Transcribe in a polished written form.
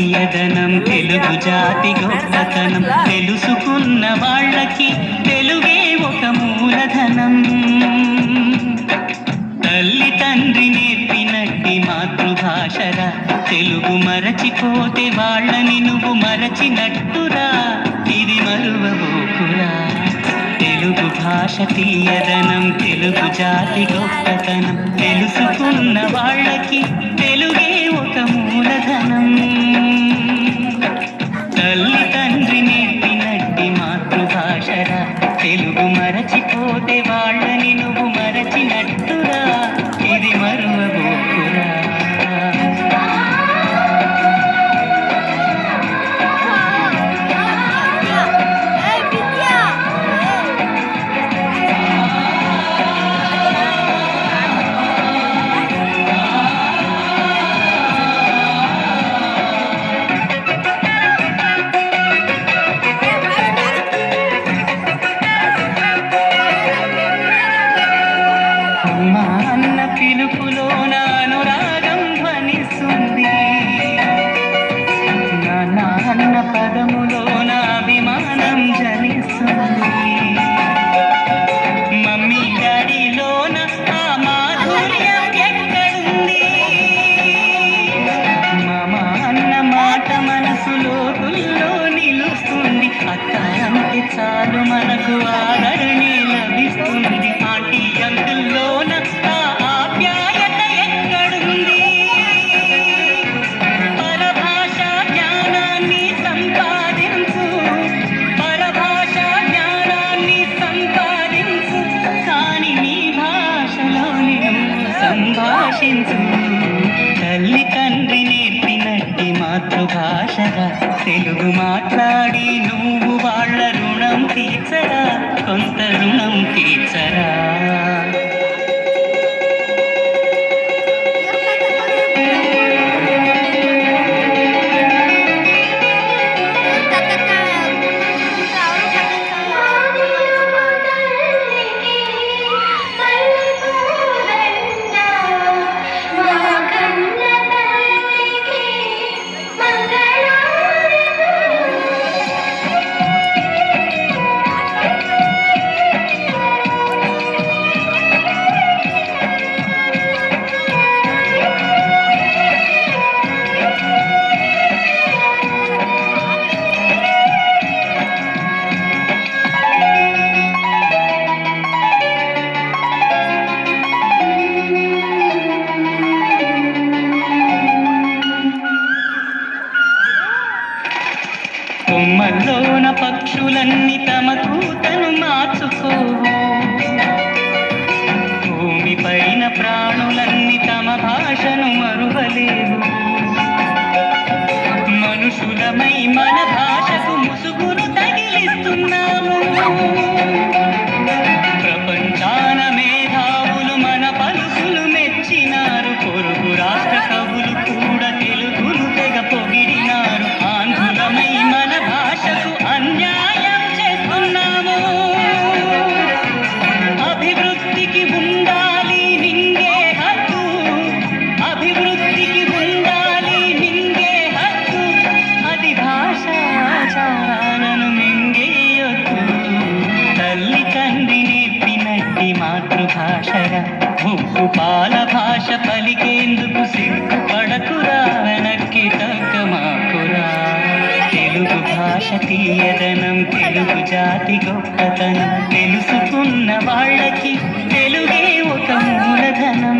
తీయదనం తెలుగు జాతి గొప్పతనం తెలుసుకున్న వాళ్ళకి తెలుగే ఒక మూలధనం. తల్లి తండ్రి నేర్పినట్టి మాతృభాషరా తెలుగు మరచిపోతే వాళ్ళని నువ్వు మరచినట్టురా, ఇది మరువబోకురా. తెలుగు భాష తీయదనం తెలుగు జాతి గొప్పతనం తెలుసుకున్న వాళ్ళకి తెలుగే ఒక మూలధనం. తల్లి తండ్రి నేర్పినట్టి మాతృభాషరా తెలుగు మరచిపోతే వాళ్ళని నువ్వు మరచినట్టురా, ఇది మరువబోకురా. అన్న పిలుపులో అనురాగం ధ్వనిస్తుంది, నాన్న పదములో అభిమానం జనిస్తుంది. మమ్మీ డాడీలోన ఆ మాధుర్యం ఎక్కడుంది, మామ అన్న మాట మనసులో తుల్లో నిలుస్తుంది. అక్క అంటే చాలు మనకు ఆదరణే లభిస్తుంది. ఆంటీ అంకుల్లోన ఆ ఆప్యాయత ఎక్కడుంది, పరభాషా జ్ఞానాన్ని సంపాదించు, పరభాషా జ్ఞానాన్ని సంపాదించు, కాని నీ భాషలోని సంభాషించు. తల్లి తండ్రి నేర్పినట్టి మాతృభాషగా తెలుగు మాట్లాడి నువ్వు వాళ్ళ రుణం తీర్చరా, కొంత రుణం తీర్చరా. కొమ్మల్లోన పక్షులన్నీ తమ కూతను మార్చుకోవు, భూమి పైన ప్రాణులన్నీ తమ భాషను మరువలేవు. మనుషులమై మన భాషకు ముసుగును తగిలిస్తున్నాము, ప్రపంచాన మేధావులు మన పలుకులు మెచ్చినారు. పొరుగు రాష్ట్ర కవులు కూడా తెలుగును తెగ పొగిడినారు. ఆంధ్రులమై మన భాషకు అన్యాయం చేస్తున్నాము, అభివృద్ధికి ఉండాలి నింగే హక్కు, అభివృద్ధికి ఉండాలి నింగే హక్కు, అది భాషాచారాలను మింగేయొద్దు. తల్లి తండ్రి నేర్పినట్టి మాతృభాషరా ఉప్పు పాల భాష పలికేందుకు సిగ్గుపడకురా, వెనక్కి తగ్గమాకురా. తెలుగు భాష తీయదనం తెలుగు జాతి గొప్పతనం తెలుసుకున్న వాళ్ళకి తెలుగే ఒక మూలధనం.